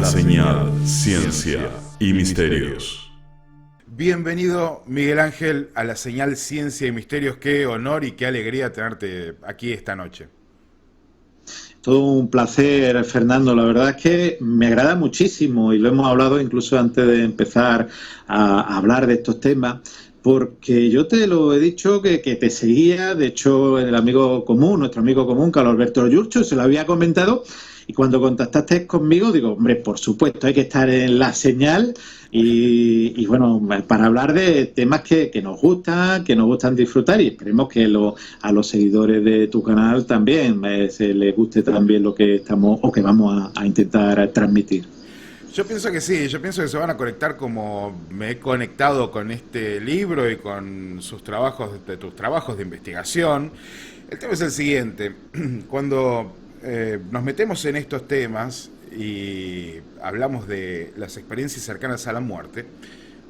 La señal, ciencia y misterios. Bienvenido, Miguel Ángel, a La señal, ciencia y misterios. Qué honor y qué alegría tenerte aquí esta noche. Todo un placer, Fernando. La verdad es que me agrada muchísimo y lo hemos hablado incluso antes de empezar a hablar de estos temas, porque yo te lo he dicho que te seguía. De hecho, el amigo común, nuestro amigo común, Carlos Alberto Yurcho, se lo había comentado. Y cuando contactaste conmigo, digo, hombre, por supuesto, hay que estar en La señal y bueno, para hablar de temas que nos gustan disfrutar, y esperemos que a los seguidores de tu canal también se les guste también lo que estamos o que vamos a intentar transmitir. Yo pienso que sí, yo pienso que se van a conectar como me he conectado con este libro y con tus trabajos de investigación. El tema es el siguiente, cuando nos metemos en estos temas y hablamos de las experiencias cercanas a la muerte,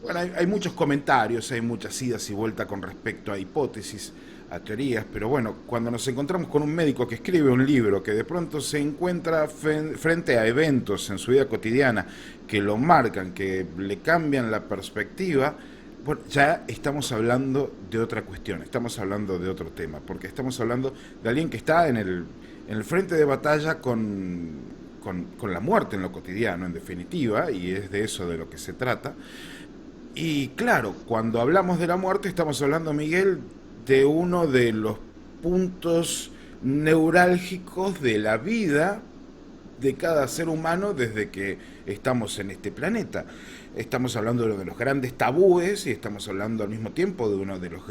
bueno, hay muchos comentarios, hay muchas idas y vueltas con respecto a hipótesis, a teorías, pero bueno, cuando nos encontramos con un médico que escribe un libro, que de pronto se encuentra frente a eventos en su vida cotidiana que lo marcan, que le cambian la perspectiva, bueno, ya estamos hablando de otra cuestión, estamos hablando de otro tema, porque estamos hablando de alguien que está en el frente de batalla con la muerte en lo cotidiano, en definitiva, y es de eso de lo que se trata. Y claro, cuando hablamos de la muerte estamos hablando, Miguel, de uno de los puntos neurálgicos de la vida de cada ser humano desde que estamos en este planeta. Estamos hablando de uno de los grandes tabúes y estamos hablando al mismo tiempo de una de las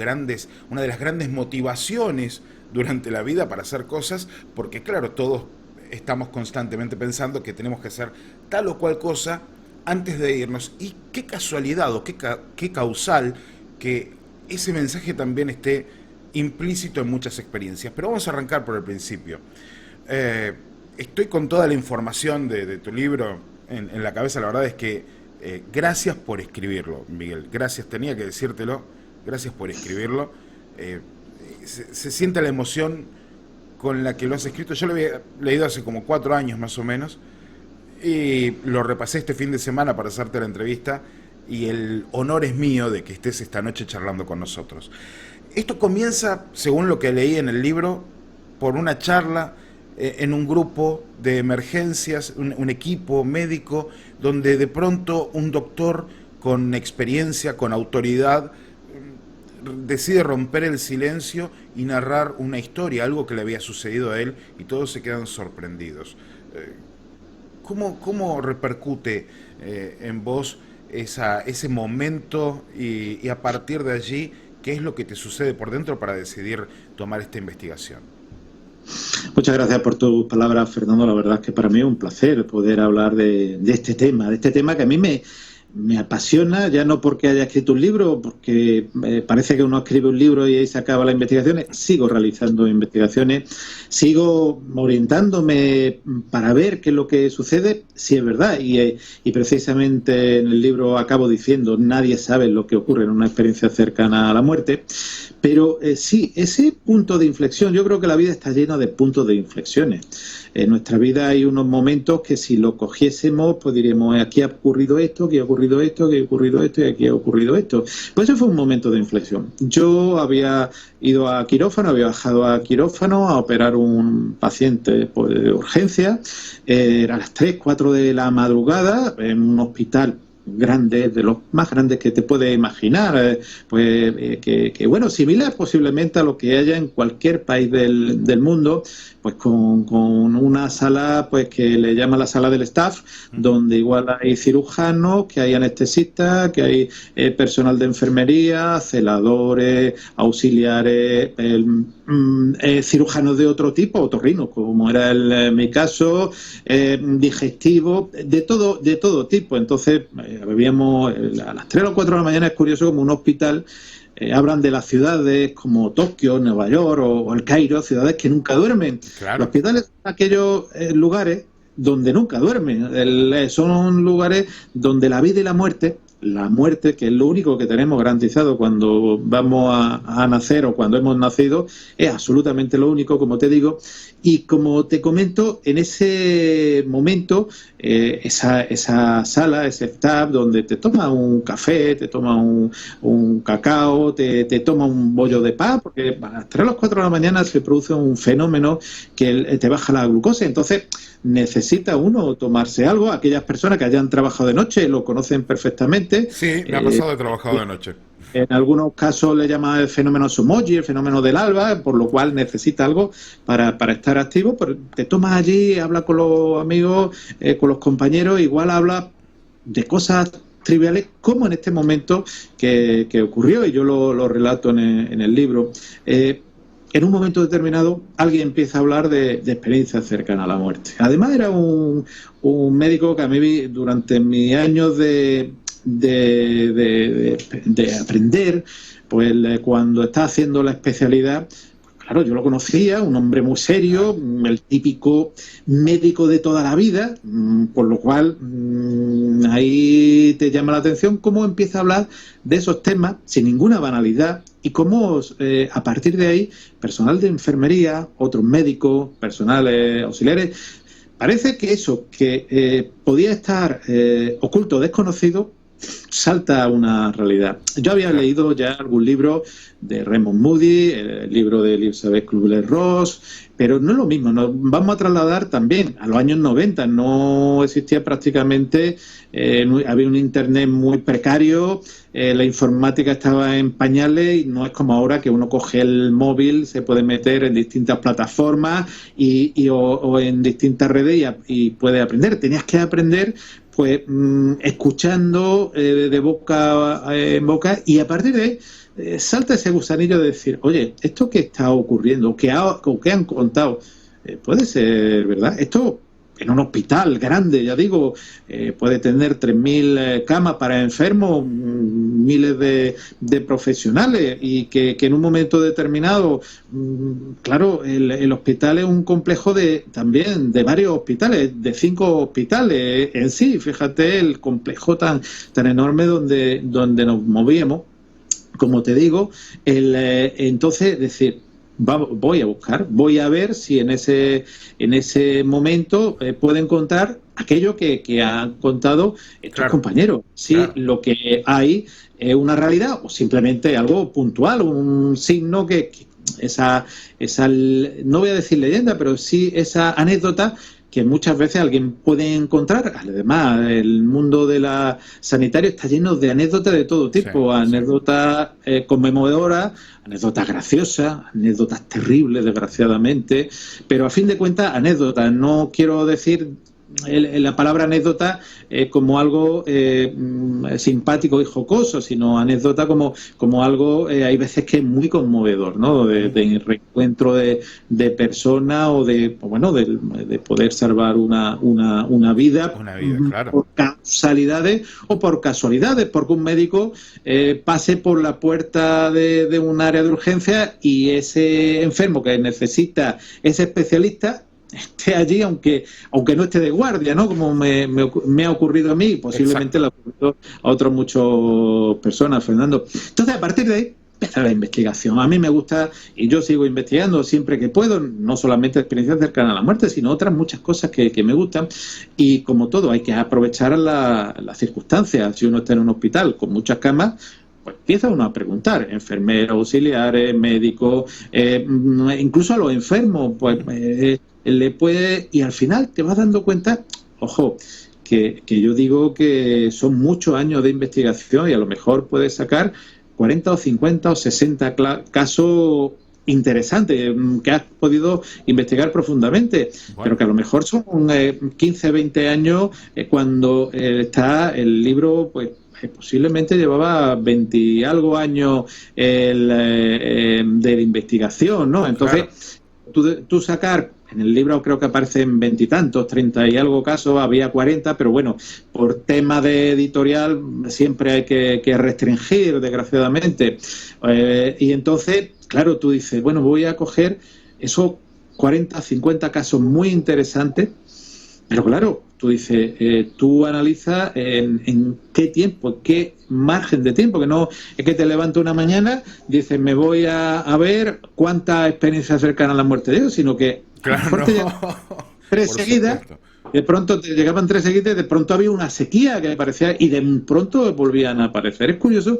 grandes motivaciones durante la vida para hacer cosas, porque claro, todos estamos constantemente pensando que tenemos que hacer tal o cual cosa antes de irnos. Y qué casualidad o qué causal que ese mensaje también esté implícito en muchas experiencias. Pero vamos a arrancar por el principio. Estoy con toda la información de tu libro en la cabeza. La verdad es que gracias por escribirlo, Miguel. Gracias, tenía que decírtelo. Gracias por escribirlo. Se siente la emoción con la que lo has escrito. Yo lo había leído hace como 4 años más o menos y lo repasé este fin de semana para hacerte la entrevista, y el honor es mío de que estés esta noche charlando con nosotros. Esto comienza, según lo que leí en el libro, por una charla en un grupo de emergencias, un equipo médico, donde de pronto un doctor con experiencia, con autoridad, decide romper el silencio y narrar una historia, algo que le había sucedido a él, y todos se quedan sorprendidos. ¿Cómo repercute en vos ese momento y a partir de allí, qué es lo que te sucede por dentro para decidir tomar esta investigación? Muchas gracias por tus palabras, Fernando. La verdad es que para mí es un placer poder hablar de este tema que a mí me apasiona, ya no porque haya escrito un libro, porque parece que uno escribe un libro y ahí se acaba las investigaciones. Sigo realizando investigaciones, sigo orientándome para ver qué es lo que sucede, si es verdad, y precisamente en el libro acabo diciendo, nadie sabe lo que ocurre en una experiencia cercana a la muerte. Pero sí, ese punto de inflexión, yo creo que la vida está llena de puntos de inflexiones. En nuestra vida hay unos momentos que si lo cogiésemos, pues diríamos, aquí ha ocurrido esto, aquí ha ocurrido esto, aquí ha ocurrido esto y aquí ha ocurrido esto. Pues eso fue un momento de inflexión. Yo había ido a quirófano, había bajado a quirófano a operar un paciente de urgencia. Era a las 3, 4 de la madrugada en un hospital grande, de los más grandes que te puedes imaginar, que bueno, similar posiblemente a lo que haya en cualquier país del mundo, pues con una sala pues que le llaman la sala del staff, donde igual hay cirujanos, que hay anestesistas, que hay personal de enfermería, celadores, auxiliares, cirujanos de otro tipo, otorrinos, como era mi caso, digestivo, de todo tipo. Entonces, bebíamos a las 3 o 4 de la mañana. Es curioso como un hospital, hablan de las ciudades como Tokio, Nueva York o el Cairo, ciudades que nunca duermen. Claro. Los hospitales son aquellos lugares donde nunca duermen, son lugares donde la vida y la muerte, que es lo único que tenemos garantizado cuando vamos a nacer o cuando hemos nacido, es absolutamente lo único, como te digo, Y como te comento, en ese momento, esa sala, ese tab donde te toma un café, te toma un cacao, te toma un bollo de paz, porque a 3 o las 4 de la mañana se produce un fenómeno que te baja la glucosa. Entonces, necesita uno tomarse algo. Aquellas personas que hayan trabajado de noche lo conocen perfectamente. Sí, me ha pasado, he trabajado de noche. En algunos casos le llama el fenómeno Somoji, el fenómeno del alba, por lo cual necesita algo para estar activo. Pero te tomas allí, habla con los amigos, con los compañeros, igual habla de cosas triviales, como en este momento que ocurrió, y yo lo relato en el libro. En un momento determinado alguien empieza a hablar de experiencias cercanas a la muerte. Además era un médico que a mí, durante mis años de aprender, pues cuando está haciendo la especialidad, claro, yo lo conocía, un hombre muy serio, el típico médico de toda la vida, por lo cual ahí te llama la atención cómo empieza a hablar de esos temas sin ninguna banalidad, y cómo a partir de ahí personal de enfermería, otros médicos, personales auxiliares, parece que eso que podía estar oculto, desconocido, salta a una realidad. Yo había leído ya algún libro de Raymond Moody, el libro de Elizabeth Kubler-Ross, pero no es lo mismo. Nos vamos a trasladar también a los años 90. No existía prácticamente, había un internet muy precario, la informática estaba en pañales, y no es como ahora que uno coge el móvil, se puede meter en distintas plataformas o en distintas redes y puede aprender. Tenías que aprender pues escuchando de boca en boca, y a partir de ahí salta ese gusanillo de decir, oye, esto que está ocurriendo, o que han contado, puede ser verdad. Esto en un hospital grande, ya digo, puede tener 3.000 camas para enfermos, miles de profesionales, y que en un momento determinado, claro, el hospital es un complejo también de varios hospitales, de 5 hospitales en sí. Fíjate el complejo tan enorme donde nos movíamos, como te digo. Entonces, decir, voy a buscar, voy a ver si en ese momento puedo encontrar aquello que han contado estos compañeros. Si lo que hay es una realidad o simplemente algo puntual, un signo que esa no voy a decir leyenda, pero sí esa anécdota que muchas veces alguien puede encontrar. Además, el mundo de la sanitario está lleno de anécdotas de todo tipo, anécdotas conmovedoras, anécdotas graciosas, anécdotas terribles, desgraciadamente, pero a fin de cuentas, anécdotas. No quiero decir la palabra anécdota como algo simpático y jocoso, sino anécdota como algo, hay veces que es muy conmovedor, ¿no? De reencuentro de personas, o de poder salvar una vida, claro, por causalidades o por casualidades, porque un médico pase por la puerta de un área de urgencia y ese enfermo que necesita ese especialista esté allí, aunque no esté de guardia, ¿no? Como me ha ocurrido a mí, posiblemente le ha ocurrido a otras muchas personas, Fernando. Entonces, a partir de ahí, empieza la investigación. A mí me gusta, y yo sigo investigando siempre que puedo, no solamente experiencias cercanas a la muerte, sino otras muchas cosas que me gustan. Y como todo, hay que aprovechar las circunstancias. Si uno está en un hospital con muchas camas, pues empieza uno a preguntar, enfermeros, auxiliares, médicos, incluso a los enfermos, pues le puede, y al final te vas dando cuenta, ojo, que yo digo que son muchos años de investigación, y a lo mejor puedes sacar 40 o 50 o 60 casos interesantes que has podido investigar profundamente, pero que a lo mejor son 15, 20 años cuando está el libro, pues posiblemente llevaba 20 y algo años de investigación, ¿no? Entonces, tú sacar, en el libro creo que aparecen 20 y tantos, 30 y algo casos, había 40, pero bueno, por tema de editorial siempre hay que restringir, desgraciadamente. Y entonces, claro, tú dices, bueno, voy a coger esos 40, 50 casos muy interesantes, pero claro, tú dices, tú analizas en qué tiempo, qué margen de tiempo, que no es que te levanto una mañana, dices, me voy a ver cuántas experiencias cercanas a la muerte de ellos, sino que Claro, mejor te llegaban tres por seguidas, supuesto. de pronto te llegaban tres seguidas, de pronto había una sequía que aparecía y de pronto volvían a aparecer. Es curioso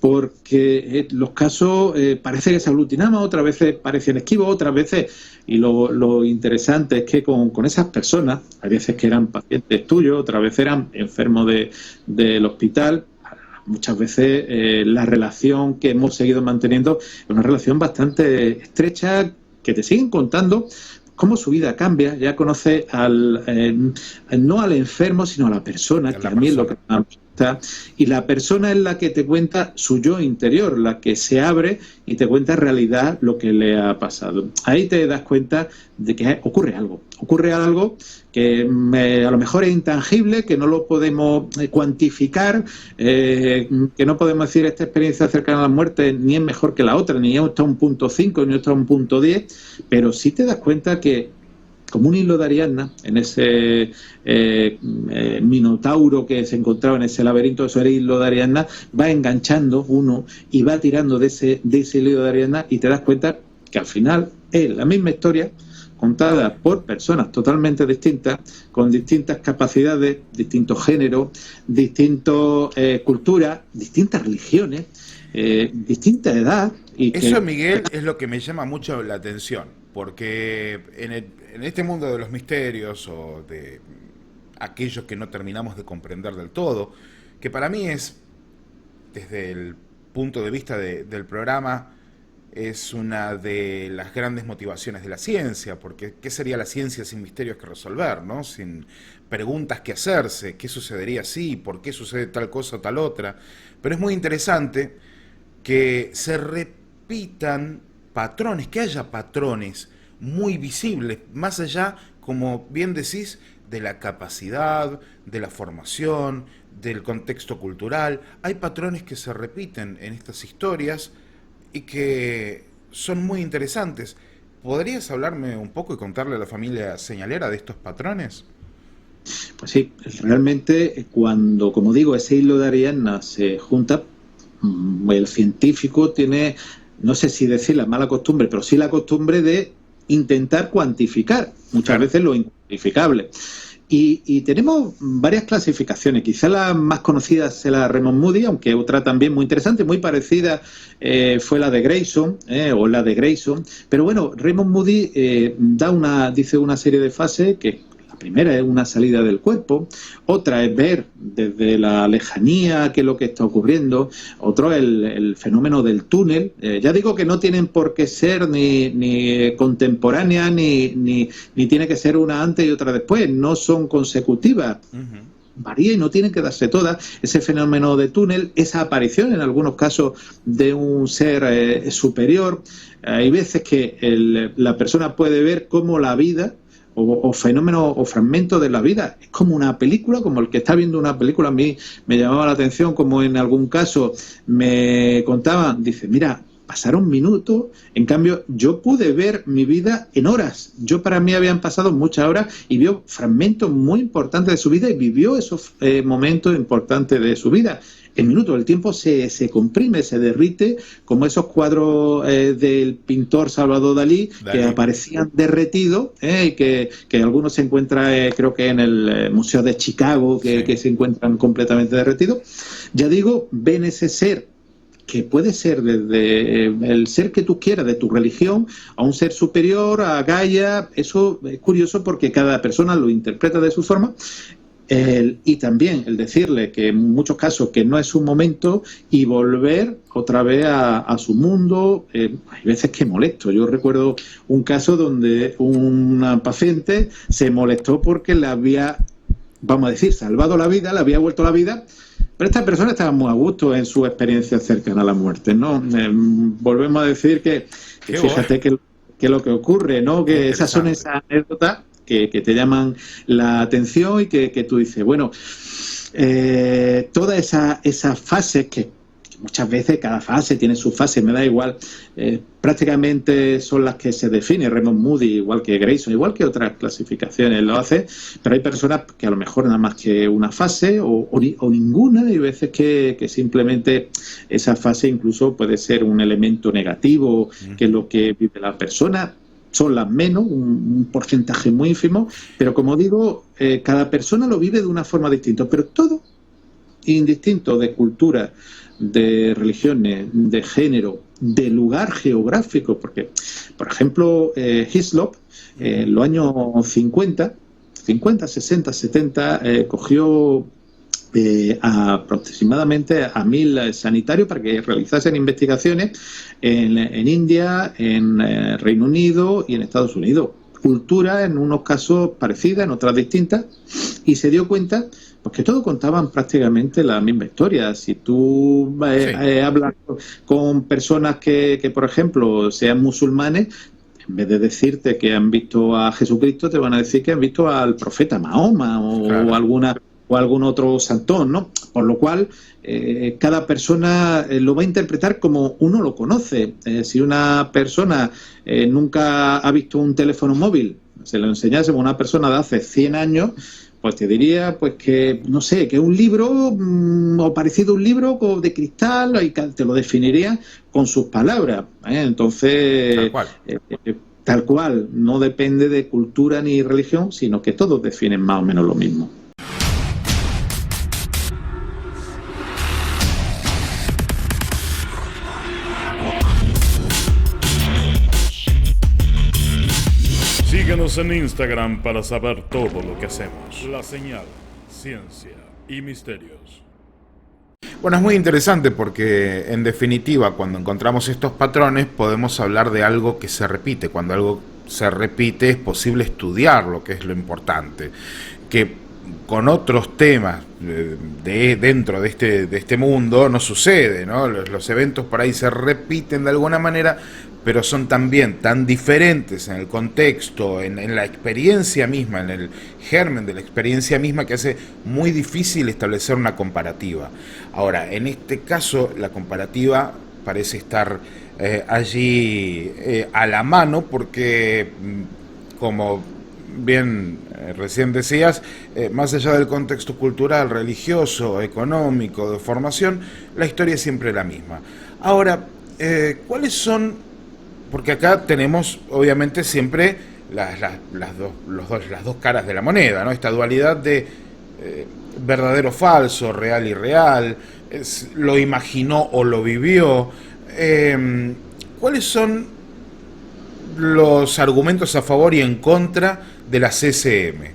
porque los casos parece que se aglutinaban, otras veces parecían esquivos, otras veces, y lo interesante es que con esas personas, hay veces que eran pacientes tuyos, otras veces eran enfermos del hospital, muchas veces la relación que hemos seguido manteniendo es una relación bastante estrecha, que te siguen contando cómo su vida cambia. Ya conoces no al enfermo, sino a la persona, que a mí es lo que me gusta. Y la persona es la que te cuenta su yo interior, la que se abre y te cuenta en realidad lo que le ha pasado. Ahí te das cuenta de que ocurre algo que a lo mejor es intangible, que no lo podemos cuantificar, que no podemos decir esta experiencia cercana a la muerte ni es mejor que la otra, ni está a un punto 5 ni está a un punto 10, pero sí te das cuenta que como un hilo de Ariadna, en ese minotauro que se encontraba en ese laberinto, eso era hilo de Ariadna, va enganchando uno y va tirando de ese hilo de Ariadna y te das cuenta que al final es la misma historia contada por personas totalmente distintas, con distintas capacidades, distintos géneros, distintas culturas, distintas religiones, distinta edad. Eso, Miguel, es lo que me llama mucho la atención, porque en este mundo de los misterios o de aquellos que no terminamos de comprender del todo, que para mí es, desde el punto de vista del programa, es una de las grandes motivaciones de la ciencia, porque ¿qué sería la ciencia sin misterios que resolver, ¿no? Sin preguntas que hacerse, ¿qué sucedería si? ¿Por qué sucede tal cosa o tal otra? Pero es muy interesante que se repitan patrones, que haya patrones muy visibles, más allá, como bien decís, de la capacidad, de la formación, del contexto cultural. Hay patrones que se repiten en estas historias y que son muy interesantes. ¿Podrías hablarme un poco y contarle a la familia señalera de estos patrones? Pues sí, realmente cuando, como digo, ese hilo de Ariadna se junta, el científico tiene, no sé si decir la mala costumbre, pero sí la costumbre de intentar cuantificar muchas veces lo incuantificable. Y tenemos varias clasificaciones. Quizá la más conocida es la Raymond Moody, aunque otra también muy interesante, muy parecida, fue la de Grayson, o la de Grayson. Pero bueno, Raymond Moody dice una serie de fases que la primera es una salida del cuerpo, otra es ver desde la lejanía qué es lo que está ocurriendo, otro es el fenómeno del túnel. Ya digo que no tienen por qué ser ni contemporáneas, ni tiene que ser una antes y otra después, no son consecutivas. Varía y no tienen que darse todas. Ese fenómeno de túnel, esa aparición en algunos casos de un ser superior. Hay veces que la persona puede ver cómo la vida o fenómenos o fragmentos de la vida es como una película, como el que está viendo una película. A mí me llamaba la atención como en algún caso me contaban, dice, mira, pasaron minutos, en cambio yo pude ver mi vida en horas. Yo, para mí, habían pasado muchas horas y vio fragmentos muy importantes de su vida y vivió esos momentos importantes de su vida. En minutos, el tiempo se comprime, se derrite, como esos cuadros del pintor Salvador Dalí, que aparecían derretidos, y que algunos se encuentran, creo que en el Museo de Chicago, que se encuentran completamente derretidos. Ya digo, ven ese ser, que puede ser desde el ser que tú quieras, de tu religión, a un ser superior, a Gaia. Eso es curioso porque cada persona lo interpreta de su forma. Y también el decirle que en muchos casos que no es su momento y volver otra vez a su mundo. Hay veces que molesto. Yo recuerdo un caso donde una paciente se molestó porque le había, vamos a decir, salvado la vida, le había vuelto la vida, pero esta persona estaba muy a gusto en su experiencia cercana a la muerte, ¿no? Volvemos a decir que fíjate que lo que ocurre, ¿no? Que esas son esas anécdotas que te llaman la atención y que tú dices, bueno, todas esas fases que muchas veces cada fase tiene su fase, me da igual, prácticamente son las que se define Raymond Moody, igual que Grayson, igual que otras clasificaciones lo hace, pero hay personas que a lo mejor nada más que una fase o ninguna, y veces que simplemente esa fase incluso puede ser un elemento negativo, que es lo que vive la persona. son las menos, un porcentaje muy ínfimo, pero como digo, cada persona lo vive de una forma distinta, pero todo indistinto de cultura, de religiones, de género, de lugar geográfico, porque, por ejemplo, Hislop, en los años 50, 60, 70, cogió aproximadamente a 1000 sanitarios para que realizasen investigaciones en India, en Reino Unido y en Estados Unidos. Cultura en unos casos parecida, en otras distintas, y se dio cuenta pues que todos contaban prácticamente la misma historia. Si tú hablas con personas que, por ejemplo, sean musulmanes, en vez de decirte que han visto a Jesucristo, te van a decir que han visto al profeta Mahoma o algún otro santón, ¿no? Por lo cual, cada persona lo va a interpretar como uno lo conoce. Si una persona nunca ha visto un teléfono móvil, se lo enseñásemos a una persona de hace 100 años, pues te diría pues que, no sé, que un libro o parecido a un libro de cristal, y te lo definiría con sus palabras. Entonces, tal cual, no depende de cultura ni religión, sino que todos definen más o menos lo mismo. Síguenos en Instagram para saber todo lo que hacemos. La Señal, Ciencia y Misterios. Bueno, es muy interesante porque, en definitiva, cuando encontramos estos patrones, podemos hablar de algo que se repite. Cuando algo se repite, es posible estudiarlo, que es lo importante. Que con otros temas dentro de este mundo no sucede, ¿no? Los eventos por ahí se repiten de alguna manera, pero son también tan diferentes en el contexto, en la experiencia misma, en el germen de la experiencia misma, que hace muy difícil establecer una comparativa. Ahora, en este caso, la comparativa parece estar allí a la mano, porque, como bien recién decías, más allá del contexto cultural, religioso, económico, de formación, la historia es siempre la misma. Ahora, ¿cuáles son? Porque acá tenemos, obviamente, siempre las dos caras de la moneda, ¿no? Esta dualidad de verdadero o falso, real y real, lo imaginó o lo vivió. ¿Cuáles son los argumentos a favor y en contra de la CCM?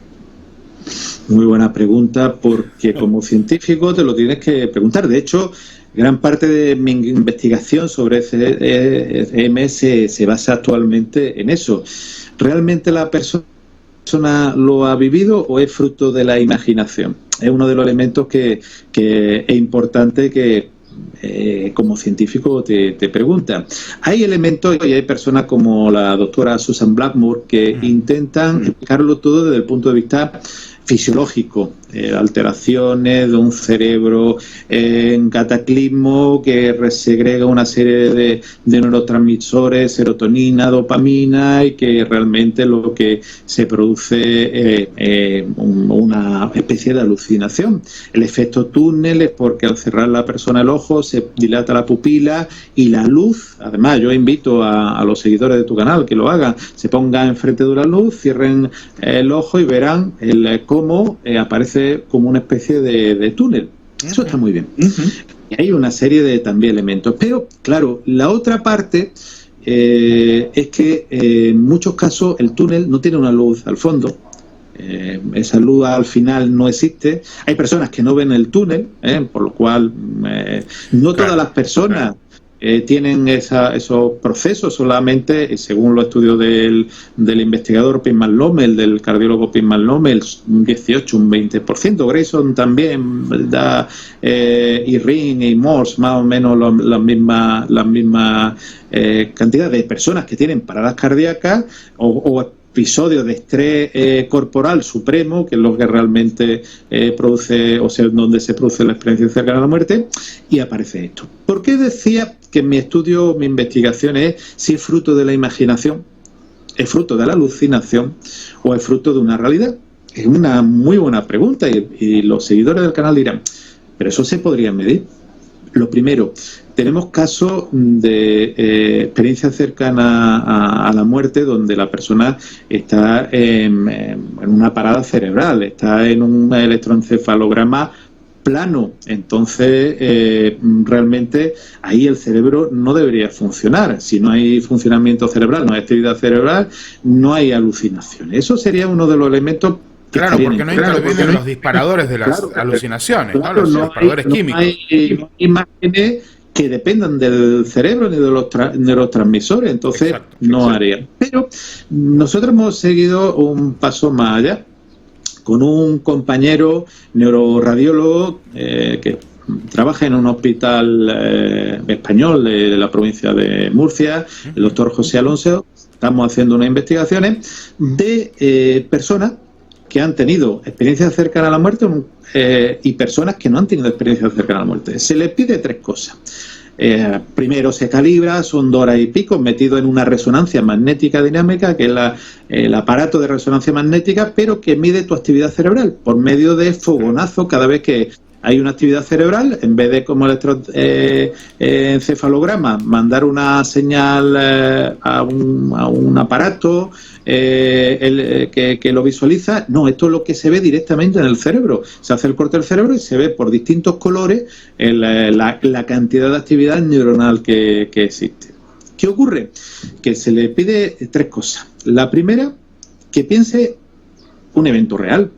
Muy buena pregunta, porque como científico te lo tienes que preguntar. De hecho, gran parte de mi investigación sobre CCM se basa actualmente en eso. ¿Realmente la persona lo ha vivido o es fruto de la imaginación? Es uno de los elementos que es importante que como científico te pregunta. Hay elementos y hay personas como la doctora Susan Blackmore que intentan explicarlo todo desde el punto de vista fisiológico, alteraciones de un cerebro en cataclismo que segrega una serie de neurotransmisores, serotonina, dopamina, y que realmente lo que se produce es una especie de alucinación. El efecto túnel es porque al cerrar la persona el ojo se dilata la pupila y la luz, además yo invito a los seguidores de tu canal que lo hagan, se pongan enfrente de una luz, cierren el ojo y verán cómo aparece como una especie de túnel. Eso está muy bien. Y hay una serie de también elementos. Pero, claro, la otra parte es que en muchos casos el túnel no tiene una luz al fondo. Esa luz al final no existe. Hay personas que no ven el túnel, por lo cual no todas las personas tienen esos procesos. Solamente, según los estudios del investigador Pittman Lommel, del cardiólogo Pittman Lommel, un 18, un 20%. Grayson también, ¿verdad? Y Ring y Morse, más o menos la misma cantidad de personas que tienen paradas cardíacas o episodios de estrés corporal supremo, que es lo que realmente produce, o sea, donde se produce la experiencia cercana a la muerte, y aparece esto. ¿Por qué decía que mi estudio, mi investigación es si es fruto de la imaginación, es fruto de la alucinación o es fruto de una realidad? Es una muy buena pregunta y los seguidores del canal dirán, pero eso se podría medir. Lo primero, tenemos casos de experiencia cercana a la muerte donde la persona está en una parada cerebral, está en un electroencefalograma plano. Entonces, realmente ahí el cerebro no debería funcionar. Si no hay funcionamiento cerebral, no hay actividad cerebral, no hay alucinaciones. Eso sería uno de los elementos. Claro, porque no intervienen los disparadores de las alucinaciones, claro, ¿no? Los disparadores químicos. No hay imágenes que dependan del cerebro ni de los neurotransmisores, entonces Exacto. haría. Pero nosotros hemos seguido un paso más allá con un compañero neuroradiólogo que trabaja en un hospital español de la provincia de Murcia, el doctor José Alonso. Estamos haciendo unas investigaciones de personas que han tenido experiencias cercanas a la muerte y personas que no han tenido experiencias cercanas a la muerte. Se les pide 3 cosas. Primero se calibra, son 2 horas y pico, metido en una resonancia magnética dinámica, que es el aparato de resonancia magnética, pero que mide tu actividad cerebral por medio de fogonazo cada vez que hay una actividad cerebral. En vez de como electroencefalograma mandar una señal a un aparato que lo visualiza, no, esto es lo que se ve directamente en el cerebro. Se hace el corte del cerebro y se ve por distintos colores la cantidad de actividad neuronal que existe. ¿Qué ocurre? Que se le pide 3 cosas. La primera, que piense un evento real,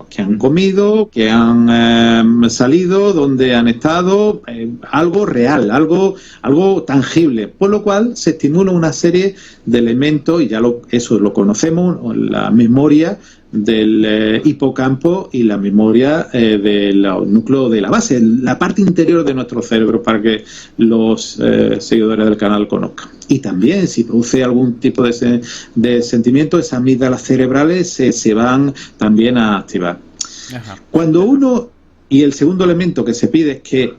que han comido, que han salido, donde han estado, algo real, algo tangible, por lo cual se estimula una serie de elementos, y ya eso lo conocemos, la memoria del hipocampo y la memoria del núcleo de la base, la parte interior de nuestro cerebro, para que los seguidores del canal conozcan. Y también, si produce algún tipo de sentimiento, esas amígdalas cerebrales se van también a activar. Ajá. Cuando uno, y el segundo elemento que se pide es que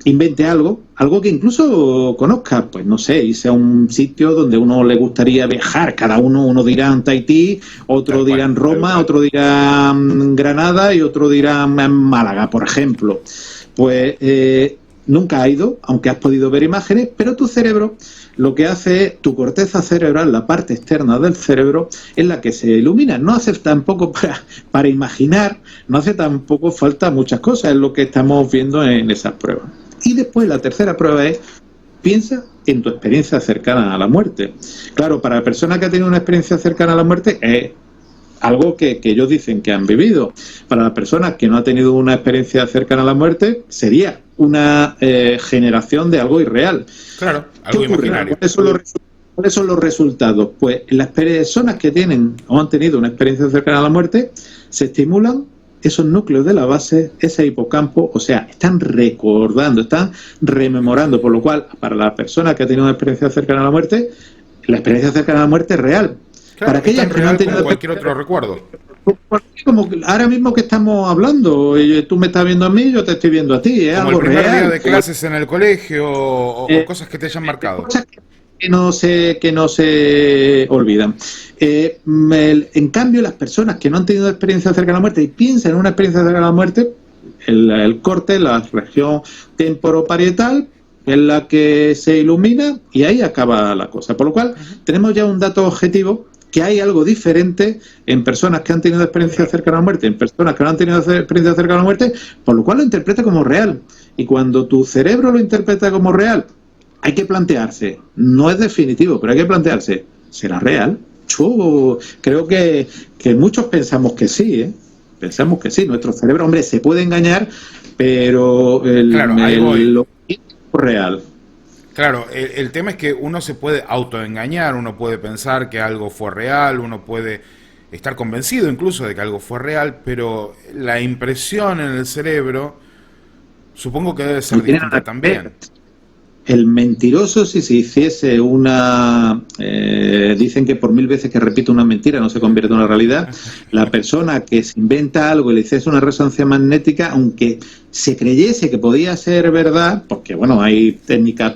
invente algo que incluso conozca, pues no sé, irse a un sitio donde uno le gustaría viajar. Cada uno dirá en Tahití, otro dirá en Roma, otro dirá en Granada y otro dirá en Málaga, por ejemplo. Pues nunca ha ido, aunque has podido ver imágenes, pero tu cerebro lo que hace es, tu corteza cerebral, la parte externa del cerebro, es la que se ilumina. No hace tampoco para imaginar, no hace tampoco falta muchas cosas, es lo que estamos viendo en esas pruebas. Y después la tercera prueba es, piensa en tu experiencia cercana a la muerte. Claro, para la persona que ha tenido una experiencia cercana a la muerte es algo que ellos dicen que han vivido. Para la persona que no ha tenido una experiencia cercana a la muerte, sería una generación de algo irreal. Claro, algo imaginario. ¿Cuáles son los resultados? Pues las personas que tienen o han tenido una experiencia cercana a la muerte, se estimulan esos núcleos de la base, ese hipocampo, o sea, están recordando, están rememorando, por lo cual, para la persona que ha tenido una experiencia cercana a la muerte, la experiencia cercana a la muerte es real. Claro, para aquellas que no han tenido cualquier otro recuerdo. Como ahora mismo que estamos hablando, tú me estás viendo a mí, yo te estoy viendo a ti, es como algo el primer real. Día de clases en el colegio o cosas que te hayan marcado. Cosas que no se olvidan. En cambio, las personas que no han tenido experiencia cercana a la muerte y piensan en una experiencia cercana a la muerte, el corte, la región temporoparietal, es la que se ilumina y ahí acaba la cosa. Por lo cual, tenemos ya un dato objetivo, que hay algo diferente en personas que han tenido experiencia cercana a la muerte, en personas que no han tenido experiencia cercana a la muerte, por lo cual lo interpreta como real. Y cuando tu cerebro lo interpreta como real, hay que plantearse, no es definitivo, pero hay que plantearse, ¿será real? Yo creo que muchos pensamos que sí, ¿eh? Pensamos que sí, nuestro cerebro, hombre, se puede engañar, pero lo es real. Claro, el tema es que uno se puede autoengañar, uno puede pensar que algo fue real, uno puede estar convencido incluso de que algo fue real, pero la impresión en el cerebro supongo que debe ser distinta también. El mentiroso, si se hiciese una... dicen que por 1000 veces que repite una mentira no se convierte en una realidad. La persona que se inventa algo y le hiciese una resonancia magnética, aunque se creyese que podía ser verdad, porque bueno, hay técnicas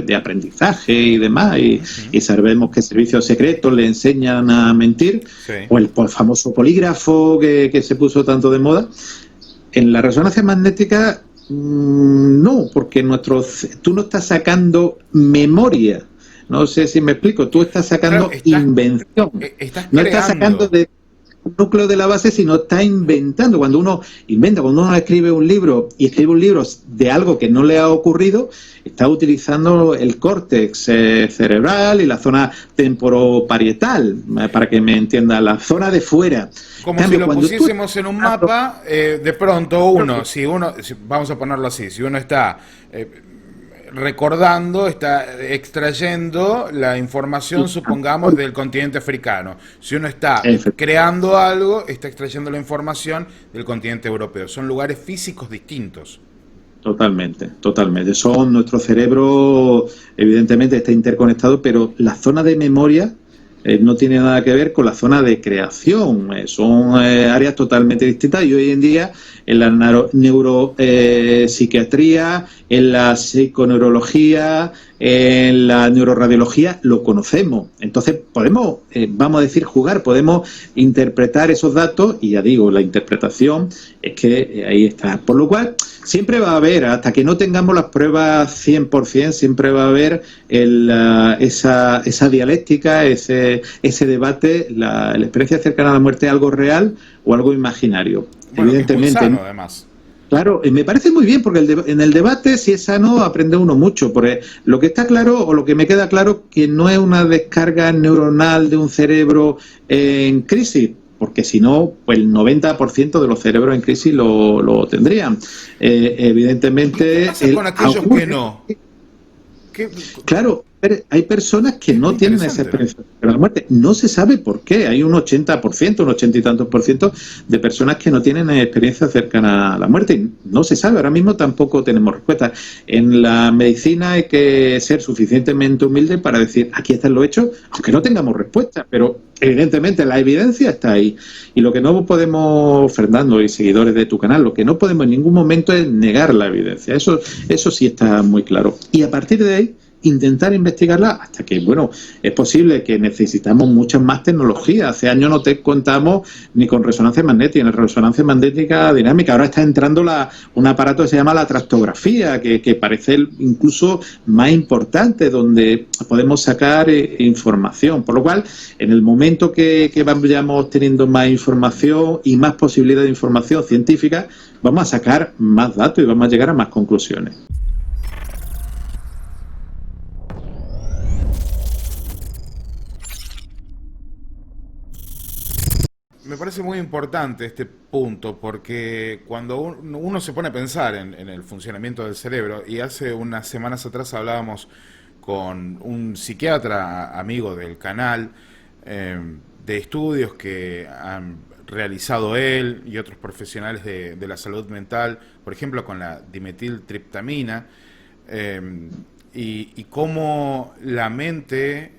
de aprendizaje y demás, y sabemos que servicios secretos le enseñan a mentir, sí. O el famoso polígrafo que se puso tanto de moda. En la resonancia magnética No, porque tú no estás sacando memoria. No sé si me explico. Tú estás sacando invención. No estás sacando de núcleo de la base, sino está inventando. Cuando uno inventa, cuando uno escribe un libro y escribe un libro de algo que no le ha ocurrido, está utilizando el córtex cerebral y la zona temporoparietal, para que me entienda, la zona de fuera. Como si lo pusiésemos en un mapa, de pronto vamos a ponerlo así, si uno está recordando, está extrayendo la información, supongamos, del continente africano. Si uno está creando algo, está extrayendo la información del continente europeo. Son lugares físicos distintos. Totalmente, totalmente. Nuestro cerebro, evidentemente, está interconectado, pero la zona de memoria no tiene nada que ver con la zona de creación. Son áreas totalmente distintas y hoy en día en la neuropsiquiatría, en la psiconeurología, en la neuroradiología lo conocemos. Entonces podemos, vamos a decir, jugar, podemos interpretar esos datos y ya digo, la interpretación es que ahí está. Por lo cual siempre va a haber, hasta que no tengamos las pruebas 100%, siempre va a haber esa dialéctica, ese debate, la experiencia cercana a la muerte, algo real o algo imaginario. Bueno, evidentemente. Es muy sano, además. Claro, me parece muy bien, porque en el debate, si es sano, aprende uno mucho. Porque lo que está claro, o lo que me queda claro, que no es una descarga neuronal de un cerebro en crisis, porque si no, pues el 90% de los cerebros en crisis lo tendrían. Evidentemente... ¿Qué pasa con aquellos que no? Claro, hay personas que no tienen esa experiencia de la muerte. No se sabe por qué. Hay un 80%, un 80 y tantos por ciento de personas que no tienen experiencia cercana a la muerte. No se sabe. Ahora mismo tampoco tenemos respuesta. En la medicina hay que ser suficientemente humilde para decir, aquí están los hechos, aunque no tengamos respuesta. Pero evidentemente la evidencia está ahí. Y lo que no podemos, Fernando y seguidores de tu canal, lo que no podemos en ningún momento es negar la evidencia. Eso sí está muy claro. Y a partir de ahí, intentar investigarla hasta que, bueno, es posible que necesitamos muchas más tecnologías. Hace años no te contamos ni con resonancia magnética, ni resonancia magnética dinámica. Ahora está entrando un aparato que se llama la tractografía, que parece incluso más importante, donde podemos sacar información. Por lo cual, en el momento que vayamos teniendo más información y más posibilidad de información científica, vamos a sacar más datos y vamos a llegar a más conclusiones. Me parece muy importante este punto, porque cuando uno se pone a pensar en el funcionamiento del cerebro, y hace unas semanas atrás hablábamos con un psiquiatra amigo del canal, de estudios que han realizado él y otros profesionales de la salud mental, por ejemplo con la dimetiltriptamina, y cómo la mente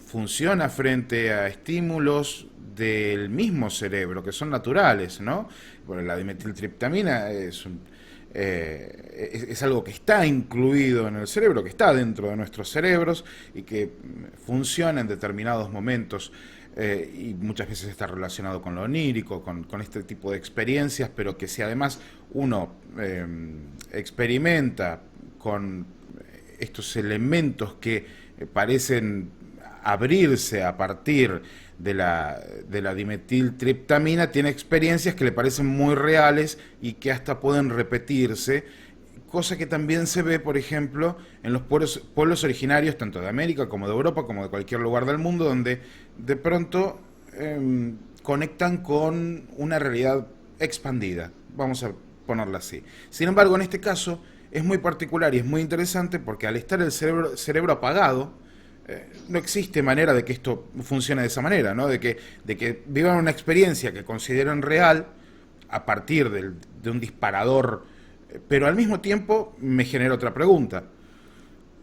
funciona frente a estímulos del mismo cerebro, que son naturales, ¿no? Bueno, la dimetiltriptamina es algo que está incluido en el cerebro, que está dentro de nuestros cerebros y que funciona en determinados momentos, y muchas veces está relacionado con lo onírico, con este tipo de experiencias, pero que si además uno experimenta con estos elementos que parecen abrirse a partir de la dimetiltriptamina, tiene experiencias que le parecen muy reales y que hasta pueden repetirse, cosa que también se ve, por ejemplo, en los pueblos originarios, tanto de América como de Europa, como de cualquier lugar del mundo, donde de pronto conectan con una realidad expandida, vamos a ponerla así. Sin embargo, en este caso es muy particular y es muy interesante porque al estar el cerebro apagado, no existe manera de que esto funcione de esa manera, ¿no? De que vivan una experiencia que consideran real a partir de un disparador, pero al mismo tiempo me genera otra pregunta.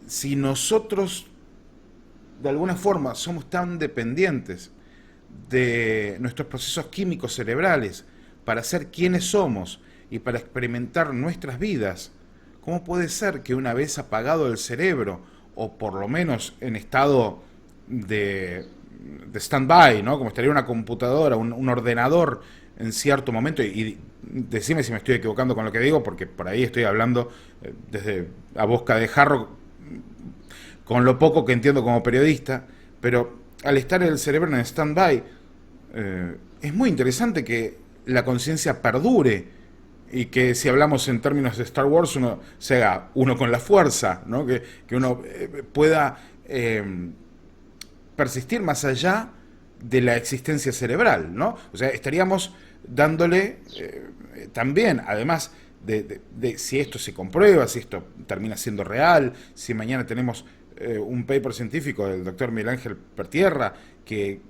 Si nosotros de alguna forma somos tan dependientes de nuestros procesos químicos cerebrales para ser quienes somos y para experimentar nuestras vidas, ¿cómo puede ser que una vez apagado el cerebro, o por lo menos en estado de stand-by, ¿no? Como estaría una computadora, un ordenador en cierto momento, y decime si me estoy equivocando con lo que digo, porque por ahí estoy hablando desde a boca de jarro, con lo poco que entiendo como periodista, pero al estar el cerebro en stand-by, es muy interesante que la conciencia perdure y que si hablamos en términos de Star Wars, uno se haga uno con la fuerza, ¿no? Que uno pueda persistir más allá de la existencia cerebral, ¿no? O sea, estaríamos dándole también, además de si esto se comprueba, si esto termina siendo real, si mañana tenemos un paper científico del doctor Miguel Ángel Pertierra que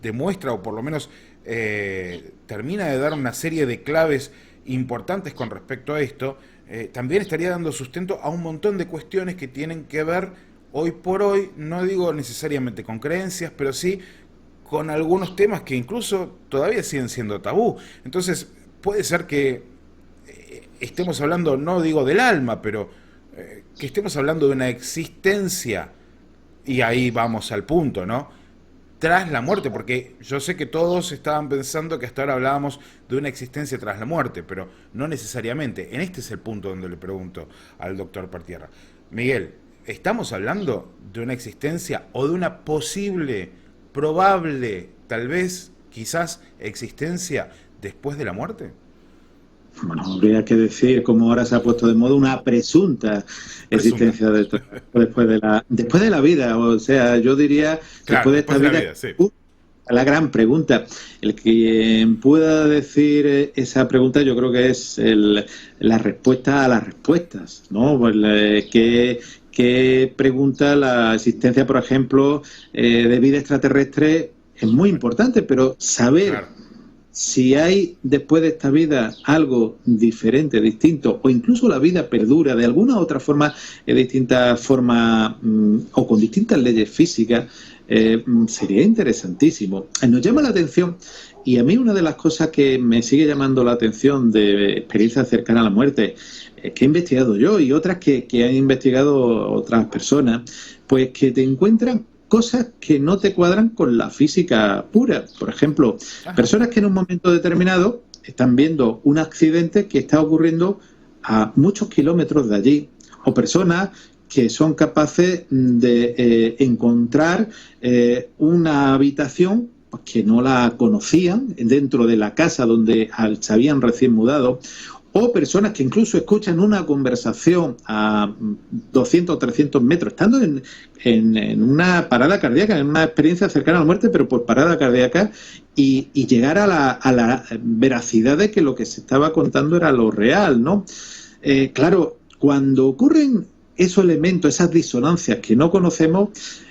demuestra, o por lo menos termina de dar una serie de claves importantes con respecto a esto, también estaría dando sustento a un montón de cuestiones que tienen que ver hoy por hoy, no digo necesariamente con creencias, pero sí con algunos temas que incluso todavía siguen siendo tabú. Entonces, puede ser que estemos hablando, no digo del alma, pero que estemos hablando de una existencia, y ahí vamos al punto, ¿no? Tras la muerte, porque yo sé que todos estaban pensando que hasta ahora hablábamos de una existencia tras la muerte, pero no necesariamente. En este es el punto donde le pregunto al doctor Pertierra. Miguel, ¿estamos hablando de una existencia o de una posible, probable, tal vez, quizás, existencia después de la muerte? Bueno, habría que decir, como ahora se ha puesto de moda, una presunta existencia después de la vida. O sea, yo diría, claro, después de esta vida, sí. La gran pregunta. El que pueda decir esa pregunta, yo creo que es la respuesta a las respuestas, ¿no? Pues, ¿qué pregunta la existencia, por ejemplo, de vida extraterrestre? Es muy importante, pero saber... Claro. Si hay después de esta vida algo diferente, distinto, o incluso la vida perdura de alguna otra forma, de distinta forma o con distintas leyes físicas, sería interesantísimo. Nos llama la atención, y a mí una de las cosas que me sigue llamando la atención de experiencias cercanas a la muerte, que he investigado yo y otras que han investigado otras personas, pues que te encuentran cosas que no te cuadran con la física pura. Por ejemplo, personas que en un momento determinado están viendo un accidente que está ocurriendo a muchos kilómetros de allí, o personas que son capaces de encontrar una habitación que no la conocían dentro de la casa donde se habían recién mudado, o personas que incluso escuchan una conversación a 200 o 300 metros, estando en una parada cardíaca, en una experiencia cercana a la muerte, pero por parada cardíaca, y llegar a la veracidad de que lo que se estaba contando era lo real, ¿no? Claro, cuando ocurren esos elementos, esas disonancias que no conocemos,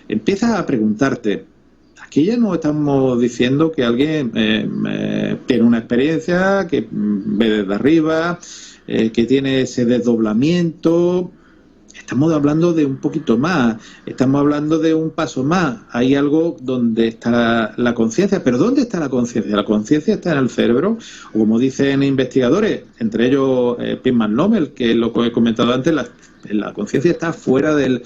empiezas a preguntarte. Aquí ya no estamos diciendo que alguien tiene una experiencia, que ve desde arriba, que tiene ese desdoblamiento. Estamos hablando de un poquito más, estamos hablando de un paso más. Hay algo donde está la conciencia, pero ¿dónde está la conciencia? La conciencia está en el cerebro, o como dicen investigadores, entre ellos Pittman Lomel, que es lo que he comentado antes, la conciencia está fuera del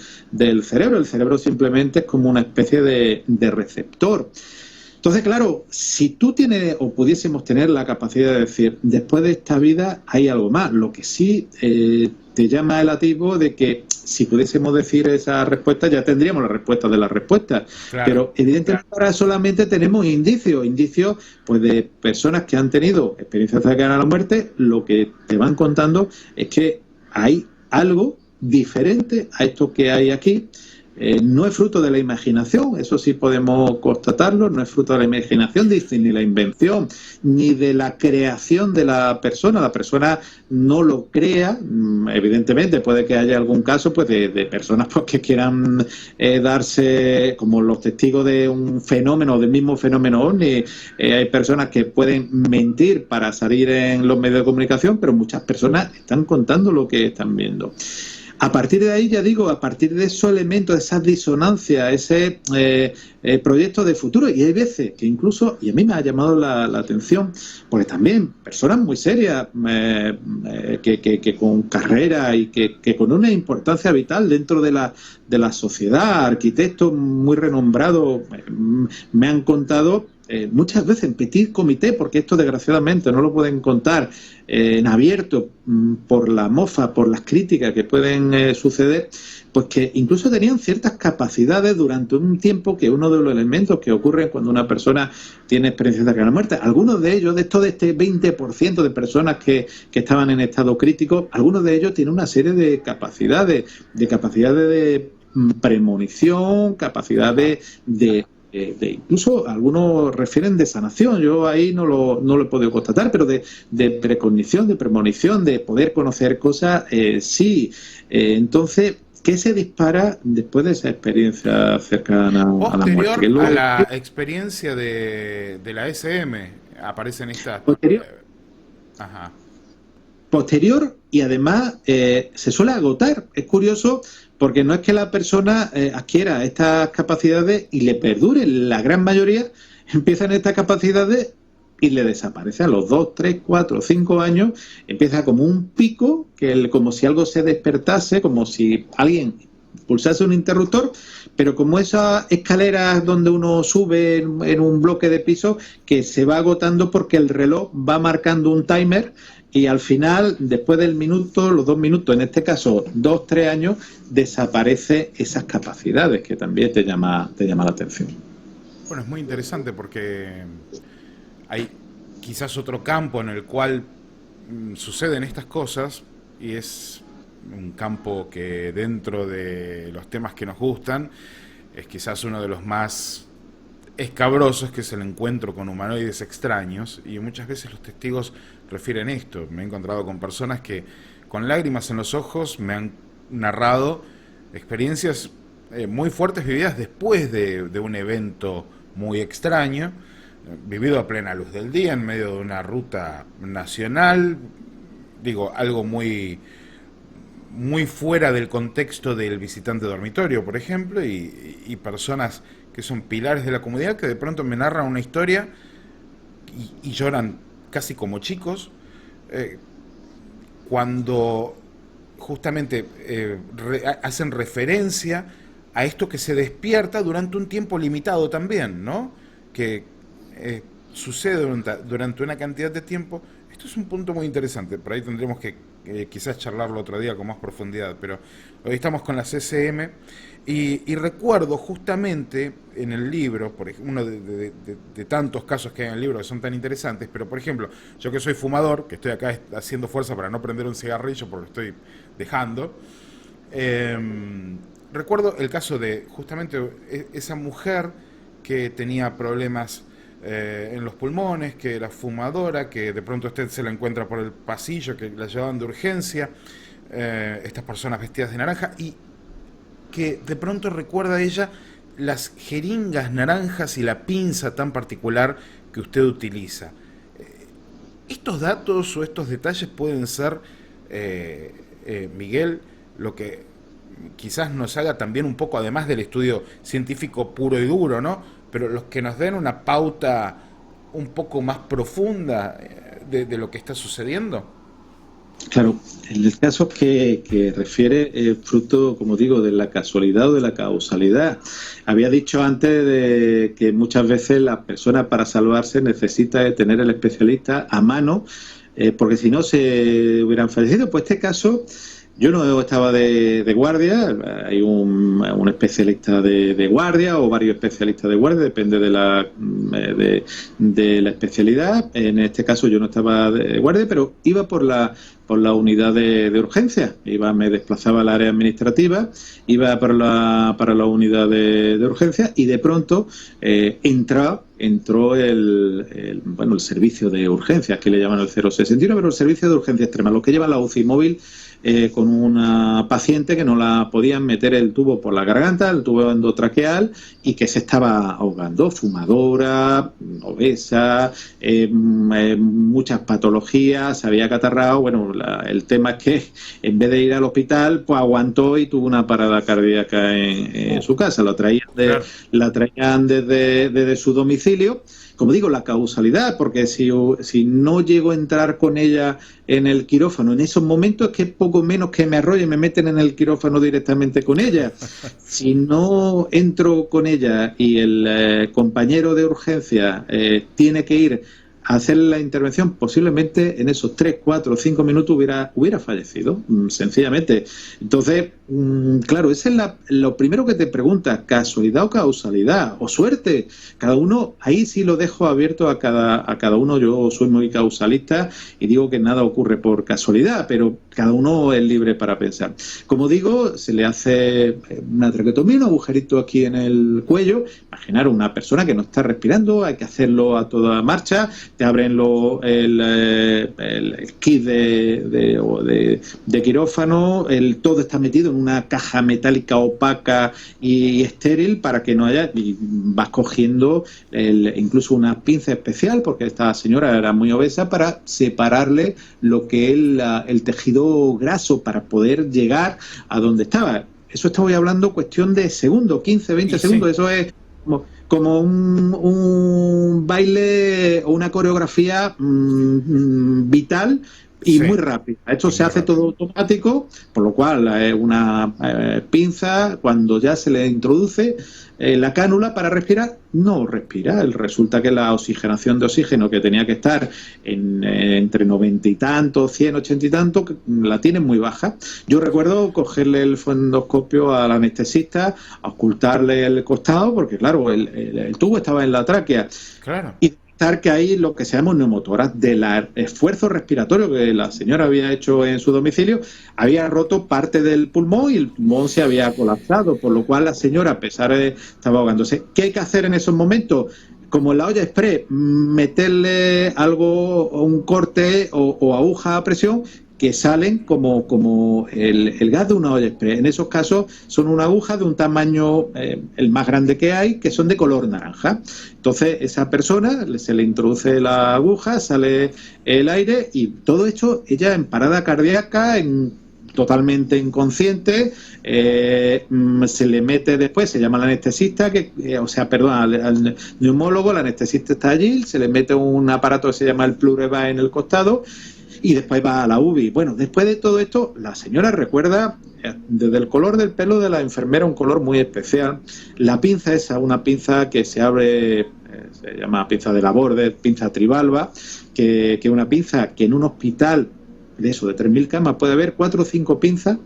cerebro. El cerebro simplemente es como una especie de receptor. Entonces, claro, si tú tienes o pudiésemos tener la capacidad de decir, después de esta vida hay algo más, lo que sí te llama el atisbo de que si pudiésemos decir esa respuesta, ya tendríamos la respuesta de las respuestas. Claro, pero evidentemente ahora solamente tenemos indicios pues de personas que han tenido experiencias cercanas a la muerte. Lo que te van contando es que hay algo diferente a esto que hay aquí. No es fruto de la imaginación, eso sí podemos constatarlo, no es fruto de la imaginación, ni la invención, ni de la creación de la persona no lo crea. Evidentemente puede que haya algún caso pues de personas pues, que quieran darse como los testigos de un fenómeno, del mismo fenómeno OVNI. Hay personas que pueden mentir para salir en los medios de comunicación, pero muchas personas están contando lo que están viendo. A partir de ahí, ya digo, a partir de esos elementos, de esas disonancias, ese proyecto de futuro, y hay veces que incluso, y a mí me ha llamado la atención, porque también personas muy serias, que con carrera y que con una importancia vital dentro de la sociedad, arquitectos muy renombrados, me han contado muchas veces en petit comité, porque esto desgraciadamente no lo pueden contar en abierto por la mofa, por las críticas que pueden suceder, pues que incluso tenían ciertas capacidades durante un tiempo, que uno de los elementos que ocurren cuando una persona tiene experiencia cercana a la muerte. Algunos de ellos, de este 20% de personas que estaban en estado crítico, algunos de ellos tienen una serie de capacidades de premonición, capacidades de incluso algunos refieren de sanación. Yo ahí no lo he podido constatar, pero de precognición, de premonición, de poder conocer cosas, sí. Entonces, ¿qué se dispara después de esa experiencia cercana a la muerte? Posterior a la experiencia de la SM, aparecen estas... Ajá. Posterior, y además se suele agotar. Es curioso, porque no es que la persona adquiera estas capacidades y le perdure. La gran mayoría empiezan estas capacidades y le desaparece a los 2, 3, 4, 5 años. Empieza como un pico, como si algo se despertase, como si alguien pulsase un interruptor, pero como esas escaleras donde uno sube en un bloque de piso, que se va agotando porque el reloj va marcando un timer, y al final, después del minuto, los 2 minutos, en este caso 2, 3 años, desaparece esas capacidades, que también te llama la atención. Bueno, es muy interesante porque hay quizás otro campo en el cual suceden estas cosas, y es un campo que dentro de los temas que nos gustan es quizás uno de los más escabrosos, que es el encuentro con humanoides extraños, y muchas veces los testigos refieren esto. Me he encontrado con personas que con lágrimas en los ojos me han narrado experiencias muy fuertes vividas después de un evento muy extraño, vivido a plena luz del día, en medio de una ruta nacional, digo, algo muy fuera del contexto del visitante dormitorio, por ejemplo, y personas que son pilares de la comunidad que de pronto me narran una historia y lloran casi como chicos, cuando justamente hacen referencia a esto que se despierta durante un tiempo limitado también, ¿no? Que sucede durante una cantidad de tiempo. Esto es un punto muy interesante, por ahí tendremos que quizás charlarlo otro día con más profundidad, pero hoy estamos con la CCM y recuerdo justamente en el libro, por ejemplo, uno de tantos casos que hay en el libro que son tan interesantes, pero por ejemplo, yo que soy fumador, que estoy acá haciendo fuerza para no prender un cigarrillo porque lo estoy dejando, recuerdo el caso de justamente esa mujer que tenía problemas en los pulmones, que era fumadora, que de pronto usted se la encuentra por el pasillo, que la llevaban de urgencia, estas personas vestidas de naranja, y que de pronto recuerda a ella las jeringas naranjas y la pinza tan particular que usted utiliza. Estos datos o estos detalles pueden ser, Miguel, lo que quizás nos haga también un poco, además del estudio científico puro y duro, ¿no?, pero los que nos den una pauta un poco más profunda de lo que está sucediendo. Claro, en el caso que refiere fruto, como digo, de la casualidad o de la causalidad. Había dicho antes de que muchas veces la persona para salvarse necesita de tener el especialista a mano, porque si no se hubieran fallecido. Pues este caso, yo no estaba de guardia, hay un especialista de guardia o varios especialistas de guardia, depende de la especialidad. En este caso yo no estaba de guardia, pero iba por la unidad de urgencia, me desplazaba al área administrativa, iba para la unidad de urgencia, y de pronto entró el servicio de urgencias, que le llaman el 061, pero el servicio de urgencia extrema, los que llevan la UCI móvil, con una paciente que no la podían meter el tubo por la garganta, el tubo endotraqueal, y que se estaba ahogando, fumadora, obesa, muchas patologías, se había catarrado. Bueno, el tema es que en vez de ir al hospital, pues aguantó y tuvo una parada cardíaca en su casa. La traían desde su domicilio, como digo, la causalidad, porque si no llego a entrar con ella en el quirófano en esos momentos, es que poco menos que me arrollen, me meten en el quirófano directamente con ella. Si no entro con ella y el compañero de urgencia tiene que ir a hacer la intervención, posiblemente en esos 3, 4, 5 minutos hubiera fallecido, sencillamente. Entonces, claro, ese es lo primero que te preguntas, ¿casualidad o causalidad? ¿O suerte? Cada uno, ahí sí lo dejo abierto a cada uno. Yo soy muy causalista y digo que nada ocurre por casualidad, pero cada uno es libre para pensar. Como digo, se le hace una traqueotomía, un agujerito aquí en el cuello. Imaginar una persona que no está respirando, hay que hacerlo a toda marcha. Te abren el kit de quirófano, todo está metido en una caja metálica opaca y estéril para que no haya, y vas cogiendo incluso una pinza especial, porque esta señora era muy obesa, para separarle lo que es el tejido graso para poder llegar a donde estaba. Eso estoy hablando cuestión de segundos, 15, 20 segundos, eso es como un baile o una coreografía vital y muy rápida. Esto se hace todo automático, por lo cual una pinza, cuando ya se le introduce la cánula para respirar, no respira. Resulta que la oxigenación de oxígeno, que tenía que estar entre 90 y tanto, 100, 80 y tanto, la tiene muy baja. Yo recuerdo cogerle el fondoscopio al anestesista, ocultarle el costado, porque claro, el tubo estaba en la tráquea. Claro. Y que hay lo que se llama neumotórax, del esfuerzo respiratorio que la señora había hecho en su domicilio, había roto parte del pulmón y el pulmón se había colapsado, por lo cual la señora, a pesar de estaba ahogándose. ¿Qué hay que hacer en esos momentos? Como en la olla express, meterle algo, un corte o aguja a presión, que salen como el gas de una olla express. En esos casos son una aguja de un tamaño, el más grande que hay, que son de color naranja. Entonces, esa persona se le introduce la aguja, sale el aire y todo esto, ella en parada cardíaca, totalmente inconsciente, se le mete después, se llama al anestesista, al neumólogo, el anestesista está allí, se le mete un aparato que se llama el Plureva en el costado, y después va a la UBI. Bueno, después de todo esto, la señora recuerda, desde el color del pelo de la enfermera, un color muy especial. La pinza esa, una pinza que se abre, se llama pinza de la borde, pinza tribalba, que es una pinza que en un hospital de 3.000 camas puede haber 4 o 5 pinzas,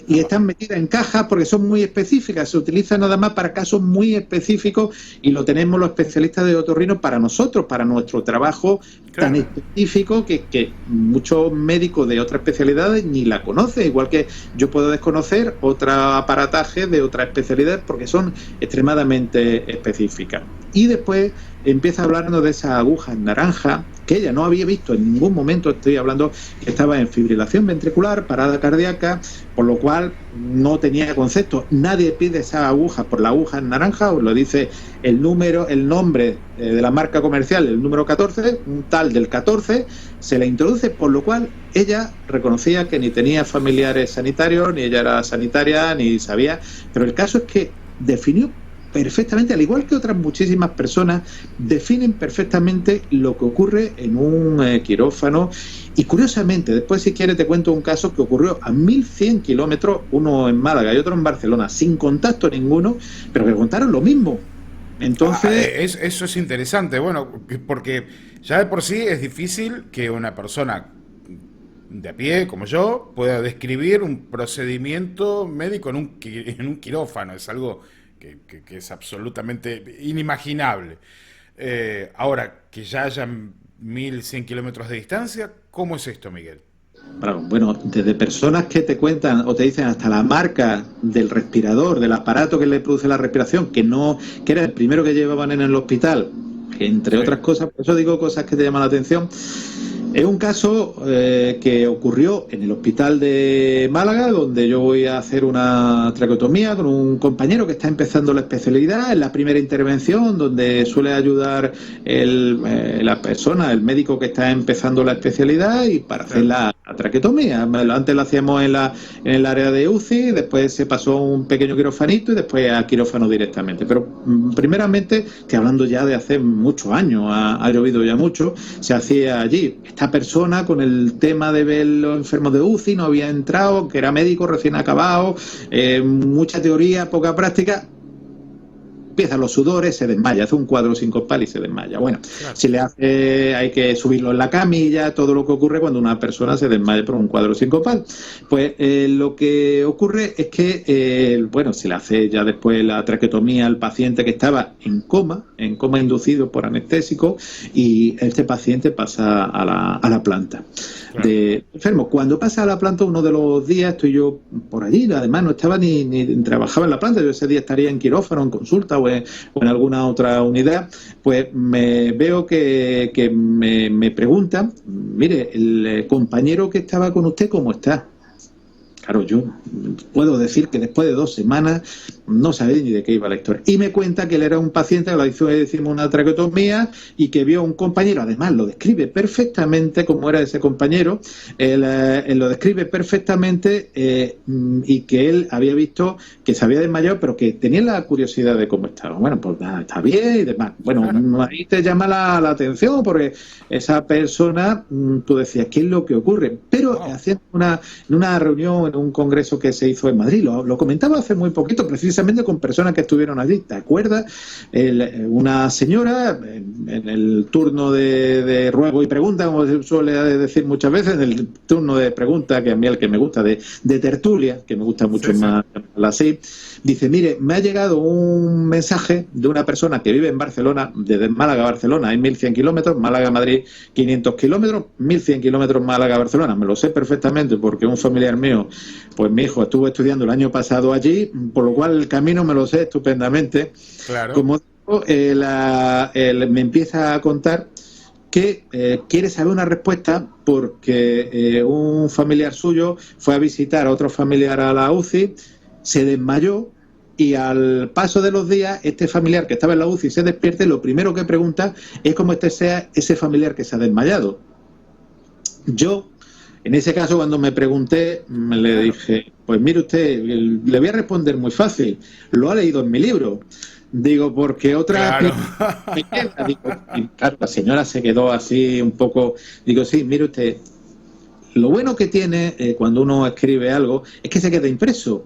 y están metidas en cajas porque son muy específicas, se utilizan nada más para casos muy específicos, y lo tenemos los especialistas de otorrino para nosotros, para nuestro trabajo tan específico que muchos médicos de otras especialidades ni la conocen, igual que yo puedo desconocer otro aparataje de otra especialidad porque son extremadamente específicas. Y después empieza a hablarnos de esas agujas naranjas que ella no había visto en ningún momento. Estoy hablando que estaba en fibrilación ventricular, parada cardíaca, por lo cual no tenía concepto. Nadie pide esa aguja por la aguja en naranja, os lo dice el nombre de la marca comercial, el número 14, un tal del 14, se le introduce, por lo cual ella reconocía que ni tenía familiares sanitarios, ni ella era sanitaria, ni sabía, pero el caso es que definió perfectamente, al igual que otras muchísimas personas, definen perfectamente lo que ocurre en un quirófano. Y curiosamente, después si quieres te cuento un caso que ocurrió a 1.100 kilómetros, uno en Málaga y otro en Barcelona, sin contacto ninguno, pero que contaron lo mismo. Entonces, eso es interesante, bueno, porque ya de por sí es difícil que una persona de a pie, como yo, pueda describir un procedimiento médico en un quirófano. Es algo que es absolutamente inimaginable. Ahora, que ya haya 1.100 kilómetros de distancia, ¿cómo es esto, Miguel? Bueno, desde personas que te cuentan o te dicen hasta la marca del respirador, del aparato que le produce la respiración, que era el primero que llevaban en el hospital, entre otras cosas, por eso digo cosas que te llaman la atención. Es un caso que ocurrió en el hospital de Málaga, donde yo voy a hacer una traqueotomía con un compañero que está empezando la especialidad, en la primera intervención, donde suele ayudar la persona, el médico que está empezando la especialidad, y para hacer la traquetomía. Antes lo hacíamos en el área de UCI, después se pasó un pequeño quirofanito y después a quirófano directamente. Pero primeramente, que hablando ya de hace muchos años, ha llovido ya mucho, se hacía allí. Esta persona con el tema de ver los enfermos de UCI no había entrado, que era médico recién acabado, mucha teoría, poca práctica. Empiezan los sudores, se desmaya, hace un cuadro sincopal y se desmaya. Bueno, claro. Si le hace, hay que subirlo en la camilla, todo lo que ocurre cuando una persona se desmaya por un cuadro sincopal. Pues lo que ocurre es que, se le hace ya después la traqueotomía al paciente que estaba en coma inducido por anestésico, y este paciente pasa a la planta. Claro. De enfermo. Cuando pasa a la planta, uno de los días estoy yo por allí, además no estaba ni trabajaba en la planta, yo ese día estaría en quirófano, en consulta o en alguna otra unidad, pues me veo que me preguntan, mire, el compañero que estaba con usted, ¿cómo está? Claro, yo puedo decir que después de 2 semanas no sabía ni de qué iba la historia. Y me cuenta que él era un paciente que le hicimos una traqueotomía y que vio a un compañero, además lo describe perfectamente cómo era ese compañero, él lo describe perfectamente, y que él había visto que se había desmayado, pero que tenía la curiosidad de cómo estaba. Bueno, pues nada, está bien y demás. Bueno, ahí te llama la atención porque esa persona, tú decías, ¿qué es lo que ocurre? Pero haciendo en una reunión, en un congreso que se hizo en Madrid, lo comentaba hace muy poquito, precisamente con personas que estuvieron allí. ¿Te acuerdas? Una señora, en el turno de ruego y pregunta, como se suele decir muchas veces, en el turno de pregunta, que a mí el que me gusta, de tertulia, que me gusta mucho más así, dice, mire, me ha llegado un mensaje de una persona que vive en Barcelona, desde Málaga a Barcelona hay 1.100 kilómetros, Málaga a Madrid 500 kilómetros, 1.100 kilómetros Málaga a Barcelona, me lo sé perfectamente porque un familiar mío, pues mi hijo estuvo estudiando el año pasado allí, por lo cual el camino me lo sé estupendamente. Claro. Como digo, me empieza a contar que quiere saber una respuesta porque un familiar suyo fue a visitar a otro familiar a la UCI, se desmayó, y al paso de los días este familiar que estaba en la UCI se despierta y lo primero que pregunta es cómo sea ese familiar que se ha desmayado. Yo, en ese caso, cuando me pregunté, le dije, pues mire usted, le voy a responder muy fácil, lo ha leído en mi libro. Digo, porque otra... Claro. Digo, y claro, la señora se quedó así un poco... Digo, sí, mire usted, lo bueno que tiene cuando uno escribe algo es que se queda impreso.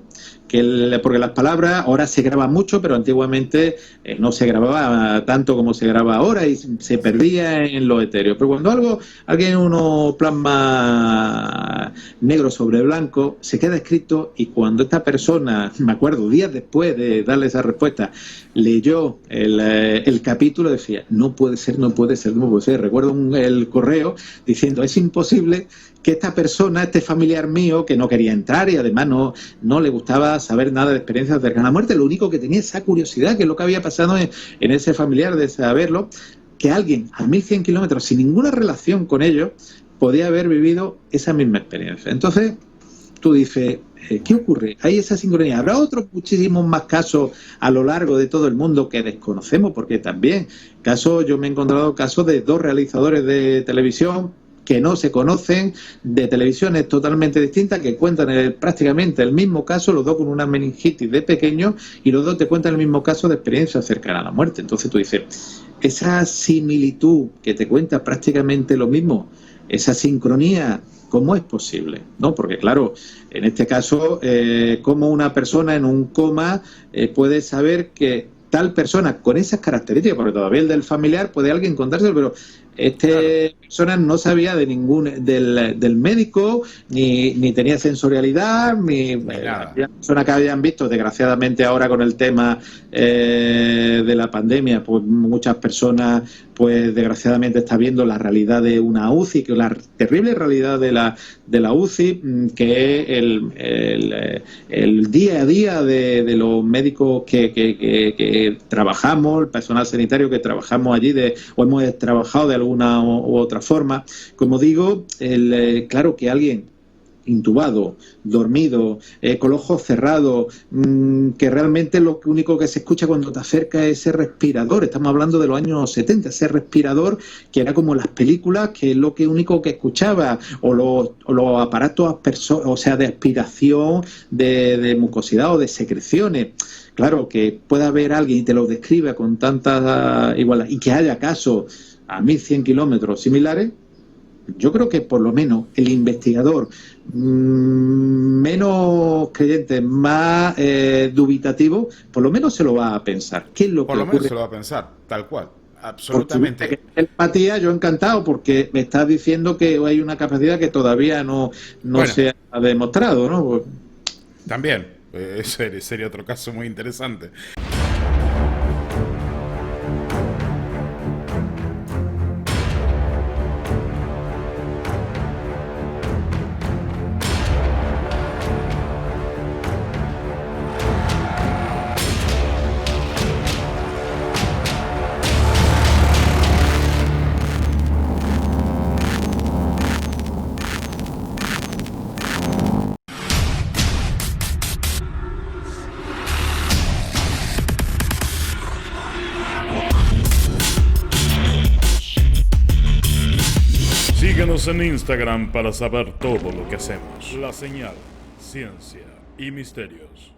Porque las palabras ahora se graban mucho, pero antiguamente no se grababa tanto como se graba ahora y se perdía en lo etéreo. Pero cuando alguien uno plasma negro sobre blanco, se queda escrito, y cuando esta persona, me acuerdo, días después de darle esa respuesta, leyó el capítulo, decía, no puede ser. Recuerdo el correo diciendo, es imposible que esta persona, este familiar mío, que no quería entrar y además no le gustaba saber nada de experiencias cercanas a la muerte, lo único que tenía esa curiosidad, que es lo que había pasado en ese familiar, de saberlo, que alguien a 1.100 kilómetros, sin ninguna relación con ellos, podía haber vivido esa misma experiencia. Entonces, tú dices, ¿qué ocurre? Hay esa sincronía. Habrá otros muchísimos más casos a lo largo de todo el mundo que desconocemos, porque también yo me he encontrado casos de 2 realizadores de televisión que no se conocen, de televisiones totalmente distintas, que cuentan prácticamente el mismo caso, los dos con una meningitis de pequeño, y los dos te cuentan el mismo caso de experiencia cercana a la muerte. Entonces tú dices, esa similitud que te cuenta prácticamente lo mismo, esa sincronía, ¿cómo es posible? ¿No? Porque claro, en este caso, ¿cómo una persona en un coma puede saber que tal persona con esas características, porque todavía el del familiar puede alguien contárselo, pero persona no sabía de del médico, ni tenía sensorialidad, ni la persona que habían visto, desgraciadamente ahora con el tema de la pandemia, pues muchas personas, pues desgraciadamente está viendo la realidad de una UCI, que es la terrible realidad de la UCI, que es el día a día de los médicos que trabajamos, el personal sanitario que trabajamos allí, o hemos trabajado de alguna u otra forma. Como digo, claro que alguien intubado, dormido, con los ojos cerrados, que realmente lo único que se escucha cuando te acercas es ese respirador. Estamos hablando de los años 70, ese respirador que era como las películas, que es lo que único que escuchaba, o los aparatos o sea, de aspiración, de mucosidad o de secreciones. Claro, que pueda haber alguien y te lo describa con tanta igualdad y que haya casos a 1100 kilómetros similares. Yo creo que por lo menos el investigador menos creyente, más dubitativo, por lo menos se lo va a pensar. ¿Qué es lo Por que lo menos ocurre? se lo va a pensar, tal cual. Absolutamente. Empatía, yo encantado, porque me estás diciendo que hay una capacidad que todavía no Bueno, se ha demostrado, ¿no? También, sería otro caso muy interesante. Síguenos en Instagram para saber todo lo que hacemos. La Señal, Ciencia y Misterios.